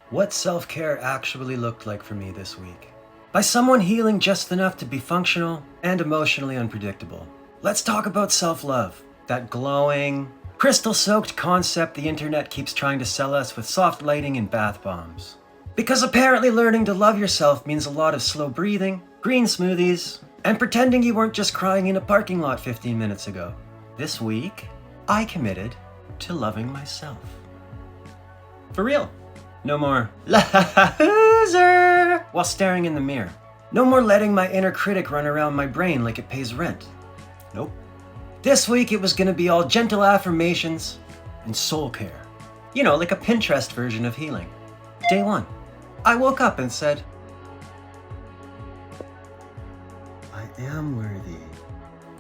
what self-care actually looked like for me this week. By someone healing just enough to be functional and emotionally unpredictable. Let's talk about self-love, that glowing, crystal-soaked concept the internet keeps trying to sell us with soft lighting and bath bombs. Because apparently learning to love yourself means a lot of slow breathing, green smoothies, and pretending you weren't just crying in a parking lot 15 minutes ago. This week, I committed to loving myself. For real. No more loser while staring in the mirror. No more letting my inner critic run around my brain like it pays rent. Nope. This week it was gonna be all gentle affirmations and soul care. You know, like a Pinterest version of healing. Day 1, I woke up and said, I am worthy.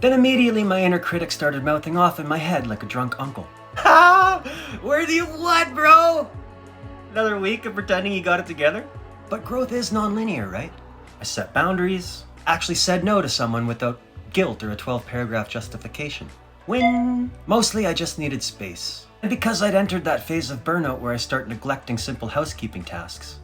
Then immediately my inner critic started mouthing off in my head like a drunk uncle. Ha! Worthy of what, bro? Another week of pretending you got it together? But growth is non-linear, right? I set boundaries, actually said no to someone without guilt or a 12-paragraph justification. Win! Mostly I just needed space. And because I'd entered that phase of burnout where I start neglecting simple housekeeping tasks.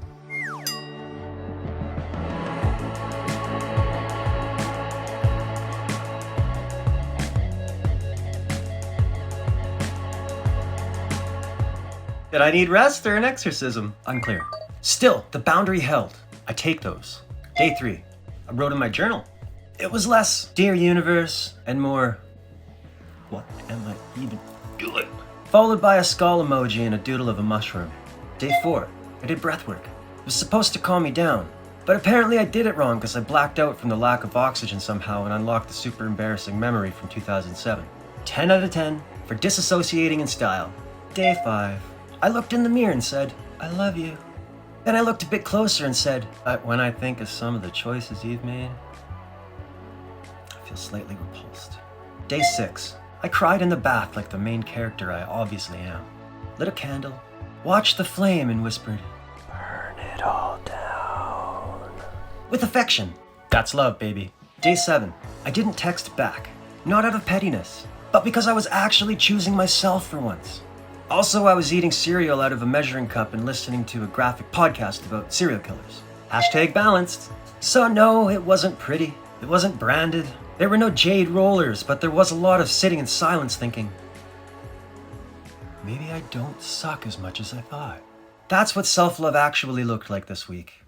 Did I need rest or an exorcism? Unclear. Still, the boundary held. I take those. Day 3, I wrote in my journal. It was less, Dear Universe, and more, what am I even doing? Followed by a skull emoji and a doodle of a mushroom. Day 4, I did breathwork. It was supposed to calm me down, but apparently I did it wrong because I blacked out from the lack of oxygen somehow and unlocked the super embarrassing memory from 2007. 10 out of 10 for disassociating in style. Day 5, I looked in the mirror and said, I love you. Then I looked a bit closer and said, when I think of some of the choices you've made, I feel slightly repulsed. Day 6, I cried in the bath like the main character I obviously am. Lit a candle, watched the flame and whispered, burn it all down. With affection. That's love, baby. Day 7, I didn't text back. Not out of pettiness, but because I was actually choosing myself for once. Also, I was eating cereal out of a measuring cup and listening to a graphic podcast about serial killers. Hashtag balanced. So no, it wasn't pretty. It wasn't branded. There were no jade rollers, but there was a lot of sitting in silence thinking, maybe I don't suck as much as I thought. That's what self-love actually looked like this week.